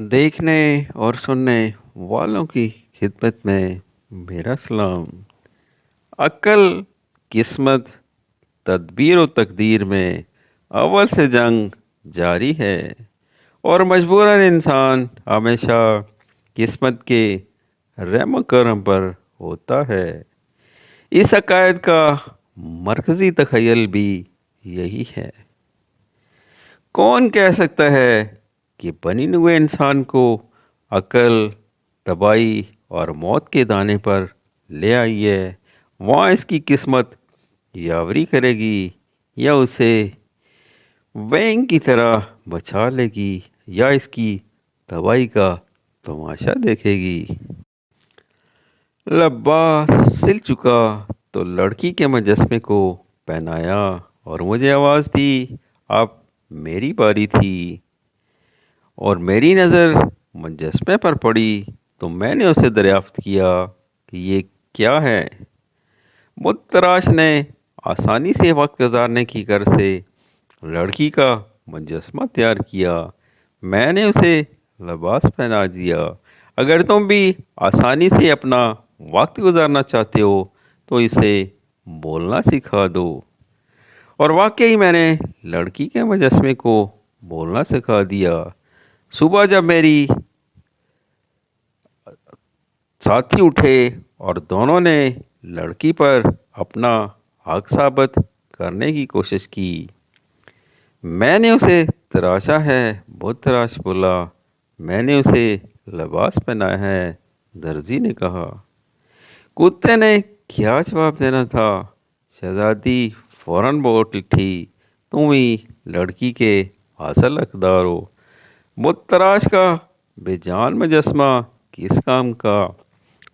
देखने और सुनने वालों की खिदमत में मेरा सलाम। अक्ल, किस्मत, तदबीर व तकदीर में अव्वल से जंग जारी है और मजबूरन इंसान हमेशा किस्मत के रहम करम पर होता है। इस अकायद का मरकज़ी तख़य्युल भी यही है। कौन कह सकता है कि बनी हुए इंसान को अकल, तबाही और मौत के दाने पर ले आई है, वहाँ इसकी किस्मत यावरी करेगी या उसे वैंग की तरह बचा लेगी या इसकी तबाही का तमाशा देखेगी। लब्बास सिल चुका तो लड़की के मुजस्मे को पहनाया और मुझे आवाज़ दी, अब मेरी बारी थी। और मेरी नज़र मुजस्मे पर पड़ी तो मैंने उसे दरियाफ्त किया कि ये क्या है। मुतराश ने आसानी से वक्त गुजारने की गर्ज से लड़की का मुजस्मा तैयार किया। मैंने उसे लिबास पहना दिया। अगर तुम भी आसानी से अपना वक्त गुजारना चाहते हो तो इसे बोलना सिखा दो। और वाकई मैंने लड़की के मुजस्मे को बोलना सिखा दिया। सुबह जब मेरी साथी उठे और दोनों ने लड़की पर अपना हक साबित करने की कोशिश की, मैंने उसे तराशा है। बहुत तराश बोला। मैंने उसे लिबास पहनाया है, दर्जी ने कहा। कुत्ते ने क्या जवाब देना था। शहजादी फौरन बोल उठी, तुम ही लड़की के असल हकदार हो। मुतराश का बेजान मुजस्मा किस काम का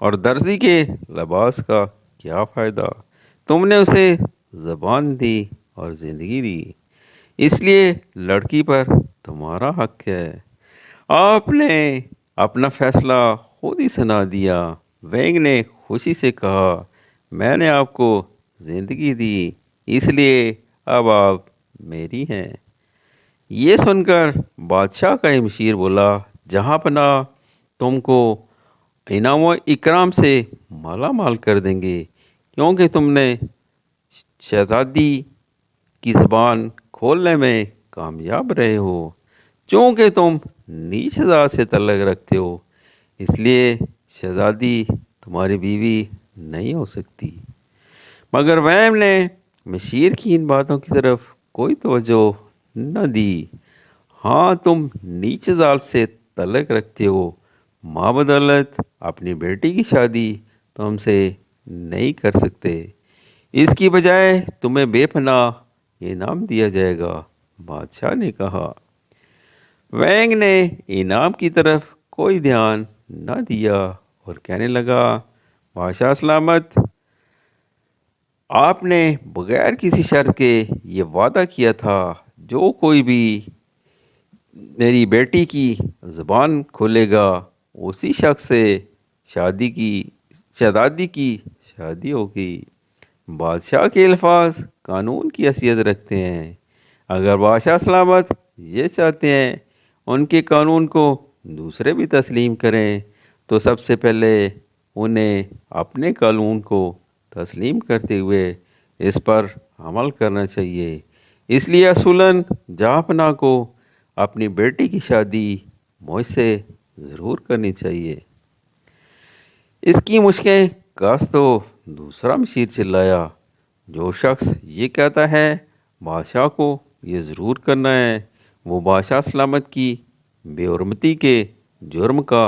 और दर्जी के लिबास का क्या फ़ायदा। तुमने उसे ज़बान दी और ज़िंदगी दी, इसलिए लड़की पर तुम्हारा हक है। आपने अपना फैसला खुद ही सुना दिया। वेंग ने खुशी से कहा, मैंने आपको ज़िंदगी दी, इसलिए अब आप मेरी हैं। ये सुनकर बादशाह का मशीर बोला, जहाँ पना तुमको इनाम व इकराम से माला माल कर देंगे, क्योंकि तुमने शहजादी की ज़बान खोलने में कामयाब रहे हो। चूँकि तुम नीच ज़ात से तल्लक रखते हो, इसलिए शहजादी तुम्हारी बीवी नहीं हो सकती। मगर वैम ने मशीर की इन बातों की तरफ कोई तवज्जो न दी। हाँ, तुम नीच ज़ात से तल्लक रखते हो, माँ बदौलत अपनी बेटी की शादी तो हमसे नहीं कर सकते। इसकी बजाय तुम्हें बेपनाह इनाम दिया जाएगा, बादशाह ने कहा। वैंग ने इनाम की तरफ कोई ध्यान न दिया और कहने लगा, बादशाह सलामत, आपने बगैर किसी शर्त के ये वादा किया था, जो कोई भी मेरी बेटी की ज़बान खोलेगा उसी शख्स से शादी की शहजादी की शादी होगी। बादशाह के अल्फाज कानून की हैसियत रखते हैं। अगर बादशाह सलामत ये चाहते हैं उनके कानून को दूसरे भी तस्लीम करें, तो सबसे पहले उन्हें अपने कानून को तस्लीम करते हुए इस पर अमल करना चाहिए। इसलिए असूलन जहाँपनाह को अपनी बेटी की शादी मुझसे ज़रूर करनी चाहिए। इसकी मुश्कें कस तो दूसरा मशीर चिल्लाया, जो शख्स ये कहता है बादशाह को ये ज़रूर करना है, वो बादशाह सलामत की बेहुरमती के जुर्म का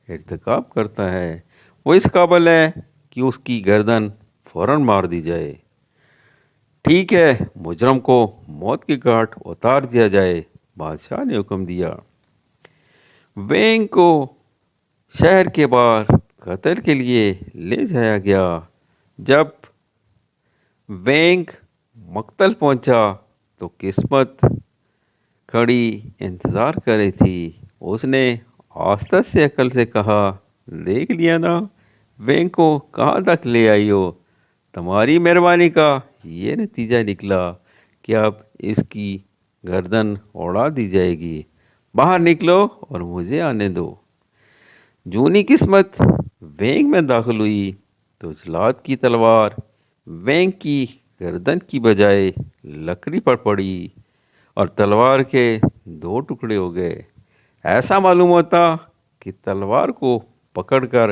इर्तिकाब करता है। वो इस काबिल है कि उसकी गर्दन फ़ौरन मार दी जाए। ठीक है, मुजरम को मौत के घाट उतार दिया जाए, बादशाह ने हुक्म दिया। वेंग को शहर के बाहर कत्ल के लिए ले जाया गया। जब वेंग मक्तल पहुंचा तो किस्मत खड़ी इंतज़ार कर रही थी। उसने आस्था से अकल से कहा, देख लिया ना, वेंग को कहाँ तक ले आई हो। तुम्हारी मेहरबानी का ये नतीजा निकला कि अब इसकी गर्दन उड़ा दी जाएगी। باہر نکلو اور مجھے آنے دو۔ جونی قسمت وینگ میں داخل ہوئی تو جلاد کی تلوار وینگ کی گردن کی بجائے لکڑی پر پڑی اور تلوار کے دو ٹکڑے ہو گئے۔ ایسا معلوم ہوتا کہ تلوار کو پکڑ کر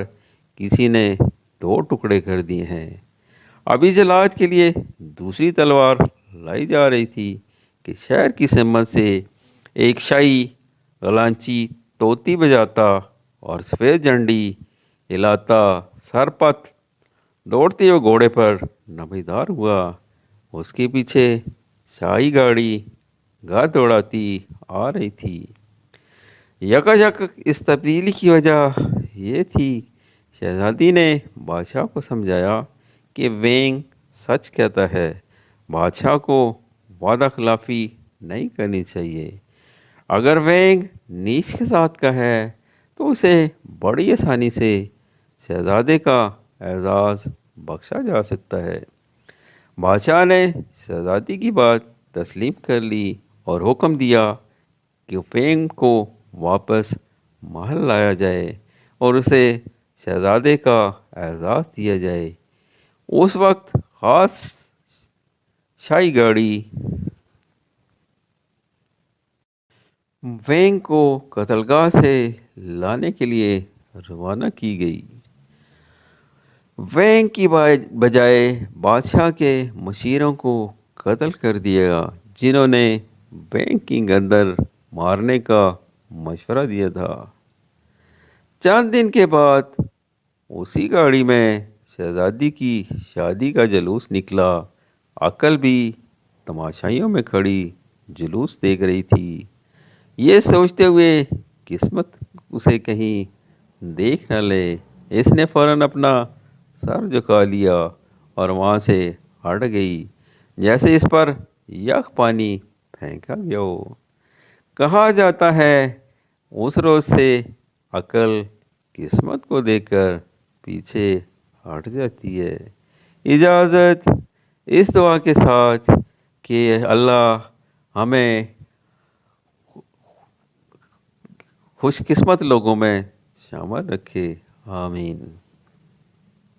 کسی نے دو ٹکڑے کر دیے ہیں۔ ابھی جلاد کے لیے دوسری تلوار لائی جا رہی تھی کہ شہر کی سمت سے ایک شاہی غلانچی طوطی بجاتا اور سفید جھنڈی ہلاتا سرپت دوڑتے ہوئے گھوڑے پر نمودار ہوا۔ اس کے پیچھے شاہی گاڑی گھر دوڑاتی آ رہی تھی۔ یکا اس تبدیلی کی وجہ یہ تھی شہزادی نے بادشاہ کو سمجھایا کہ وینگ سچ کہتا ہے، بادشاہ کو وعدہ خلافی نہیں کرنی چاہیے۔ اگر وینگ نیچ کے ساتھ کا ہے تو اسے بڑی آسانی سے شہزادے کا اعزاز بخشا جا سکتا ہے۔ بادشاہ نے شہزادی کی بات تسلیم کر لی اور حکم دیا کہ وینگ کو واپس محل لایا جائے اور اسے شہزادے کا اعزاز دیا جائے۔ اس وقت خاص شاہی گاڑی وینگ کو قتل گاہ سے لانے کے لیے روانہ کی گئی۔ وینگ کی بجائے بادشاہ کے مشیروں کو قتل کر دیا جنہوں نے وینگ کی گردن مارنے کا مشورہ دیا تھا۔ چند دن کے بعد اسی گاڑی میں شہزادی کی شادی کا جلوس نکلا۔ عقل بھی تماشائیوں میں کھڑی جلوس دیکھ رہی تھی، یہ سوچتے ہوئے قسمت اسے کہیں دیکھ نہ لے۔ اس نے فوراً اپنا سر جھکا لیا اور وہاں سے ہٹ گئی جیسے اس پر یک پانی پھینکا گیا ہو۔ کہا جاتا ہے اس روز سے عقل قسمت کو دیکھ کر پیچھے ہٹ جاتی ہے۔ اجازت اس دعا کے ساتھ کہ اللہ ہمیں خوش قسمت لوگوں میں شامل رکھے، آمین۔